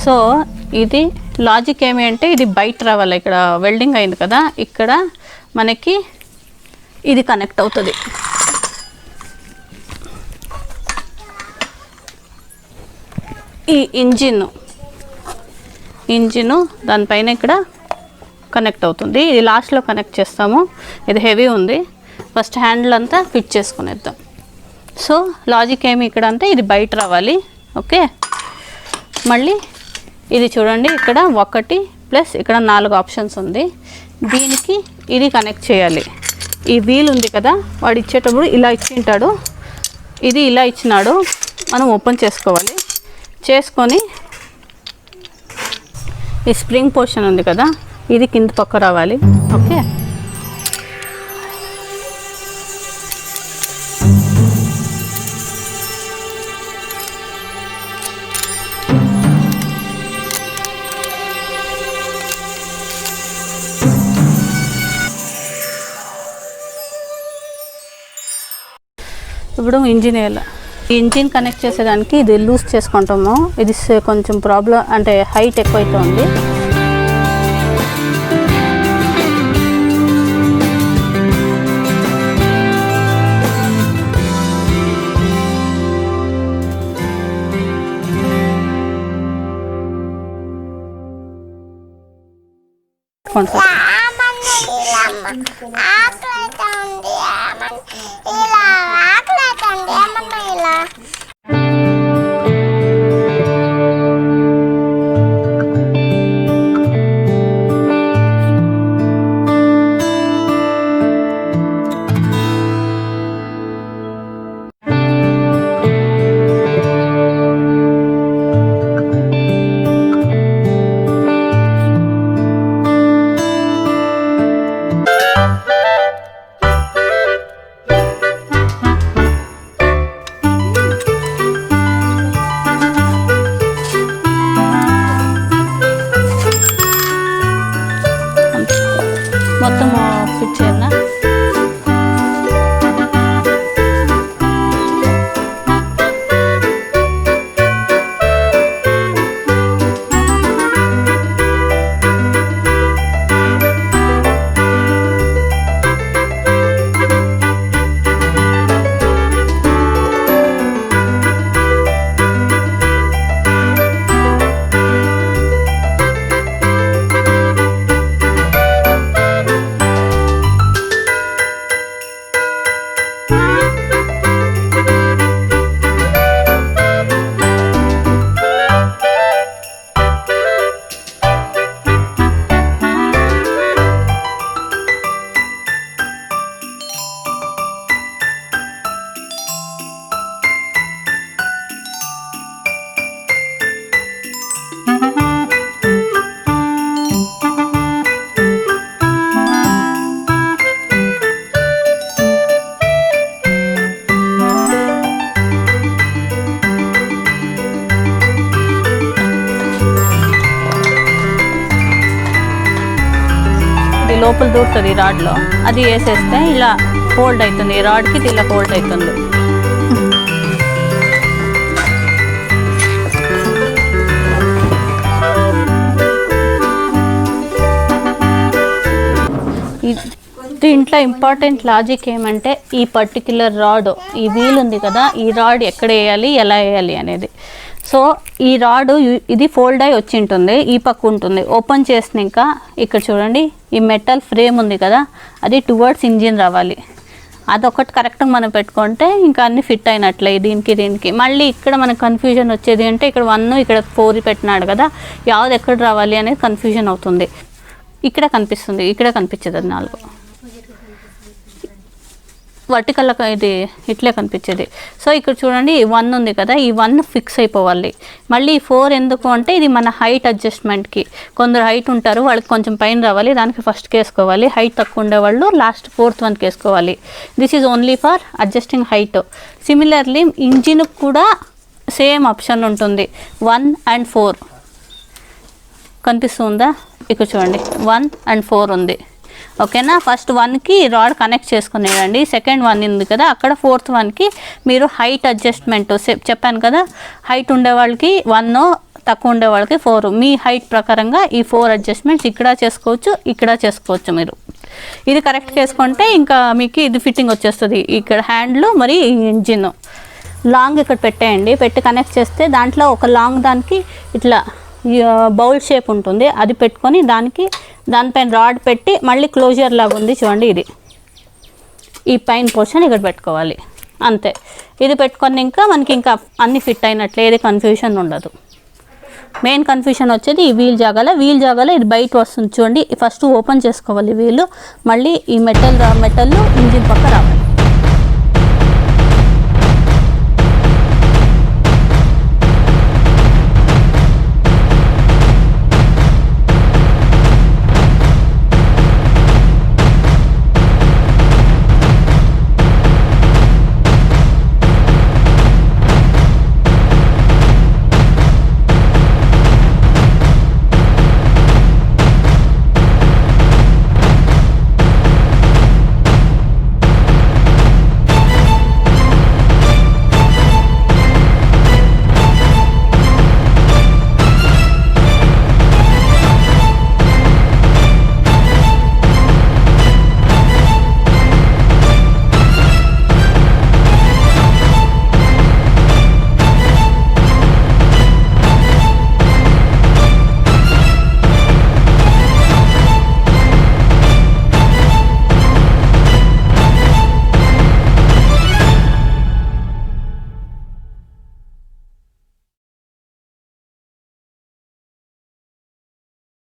So ఇది logic ఏమి అంటే ఇది బయట రావాలి, ఇక్కడ వెల్డింగ్ అయింది కదా, ఇక్కడ మనకి ఇది కనెక్ట్ అవుతుంది. ఈ ఇంజిన్ దానిపైన ఇక్కడ కనెక్ట్ అవుతుంది. ఇది లాస్ట్లో కనెక్ట్ చేస్తాము. ఇది హెవీ ఉంది, ఫస్ట్ హ్యాండిల్ అంతా ఫిట్ చేసుకునేద్దాం. సో లాజిక్ ఏమి ఇక్కడ అంటే ఇది బయట రావాలి. ఓకే, మళ్ళీ ఇది చూడండి, ఇక్కడ 1 ప్లస్ ఇక్కడ 4 ఆప్షన్స్ ఉంది. దీనికి ఇది కనెక్ట్ చేయాలి. ఈ వీల్ ఉంది కదా, వాడు ఇచ్చేటప్పుడు ఇలా ఇచ్చింటాడు, ఇది ఇలా ఇచ్చినాడు, మనం ఓపెన్ చేసుకోవాలి. చేసుకొని ఈ స్ప్రింగ్ పోర్షన్ ఉంది కదా, ఇది కింద పక్క రావాలి. ఓకే, ఇప్పుడు ఇంజిన్ వేయాలి. ఈ ఇంజిన్ కనెక్ట్ చేసేదానికి ఇది లూజ్ చేసుకుంటాము. ఇది కొంచెం ప్రాబ్లం అంటే హైట్ ఎక్కువైతే ఉంది. మొత్తం ఫిట్ చేయాలా? లోపల దూరుతుంది రాడ్లో, అది వేసేస్తే ఇలా హోల్డ్ అవుతుంది. ఈ రాడ్కి ఇది ఇలా హోల్డ్ అవుతుంది. దీంట్లో ఇంపార్టెంట్ లాజిక్ ఏమంటే ఈ పర్టిక్యులర్ రాడ్, ఈ వీల్ ఉంది కదా, ఈ రాడ్ ఎక్కడ వేయాలి, ఎలా వేయాలి అనేది. సో ఈ రాడ్ ఇది ఫోల్డ్ అయి వచ్చి ఉంటుంది, ఈ పక్క ఉంటుంది. ఓపెన్ చేసినాక ఇక్కడ చూడండి, ఈ మెటల్ ఫ్రేమ్ ఉంది కదా, అది టువర్డ్స్ ఇంజిన్ రావాలి. అదొకటి కరెక్ట్గా మనం పెట్టుకుంటే ఇంకా అన్ని ఫిట్ అయినట్లే దీనికి. మళ్ళీ ఇక్కడ మనకు కన్ఫ్యూజన్ వచ్చేది అంటే ఇక్కడ 1 ఇక్కడ 4 పెట్టినాడు కదా, యావది ఎక్కడ రావాలి అనేది కన్ఫ్యూజన్ అవుతుంది. ఇక్కడ కనిపిస్తుంది, ఇక్కడ కనిపించదు. అది 4 వర్టికల్ ఇది ఇట్లే కనిపించేది. సో ఇక్కడ చూడండి 1 ఉంది కదా, ఈ 1 ఫిక్స్ అయిపోవాలి. మళ్ళీ 4 ఎందుకు అంటే ఇది మన హైట్ అడ్జస్ట్మెంట్కి. కొందరు హైట్ ఉంటారు, వాళ్ళకి కొంచెం పైన రావాలి, దానికి ఫస్ట్ వేసుకోవాలి. హైట్ తక్కువ ఉండేవాళ్ళు లాస్ట్ 4th 1 వేసుకోవాలి. This is only for adjusting height. Similarly ఇంజిన్కి కూడా సేమ్ ఆప్షన్ ఉంటుంది. 1 and 4 కనిపిస్తుందా? ఇక్కడ చూడండి 1 and 4 ఉంది. ఓకేనా, ఫస్ట్ 1కి రాడ్ కనెక్ట్ చేసుకునేయండి. సెకండ్ 1 ఉంది కదా, అక్కడ 4th 1కి మీరు హైట్ అడ్జస్ట్మెంట్ చెప్పాను కదా, హైట్ ఉండే వాళ్ళకి 1, తక్కువ ఉండే వాళ్ళకి 4. మీ హైట్ ప్రకారంగా ఈ 4 అడ్జస్ట్మెంట్స్ ఇక్కడ చేసుకోవచ్చు మీరు. ఇది కరెక్ట్ చేసుకుంటే ఇంకా మీకు ఇది ఫిట్టింగ్ వచ్చేస్తుంది. ఇక్కడ హ్యాండ్లు మరి ఇంజిన్ లాంగ్ ఇక్కడ పెట్టేయండి. పెట్టి కనెక్ట్ చేస్తే దాంట్లో ఒక లాంగ్ దానికి ఇట్లా బౌల్ షేప్ ఉంటుంది, అది పెట్టుకొని దానిపైన రాడ్ పెట్టి మళ్ళీ క్లోజర్ లాగా ఉంది చూడండి, ఇది ఈ పైన పోర్షన్ ఇక్కడ పెట్టుకోవాలి అంతే. ఇది పెట్టుకొని ఇంకా మనకి ఇంకా అన్ని ఫిట్ అయినట్లే, ఏది కన్ఫ్యూషన్ ఉండదు. మెయిన్ కన్ఫ్యూషన్ వచ్చేది ఈ వీల్ జాగాలో ఇది బయట వస్తుంది చూడండి. ఫస్ట్ ఓపెన్ చేసుకోవాలి వీలు, మళ్ళీ ఈ మెటల్ ఇంజిన్ పక్క రావాలి.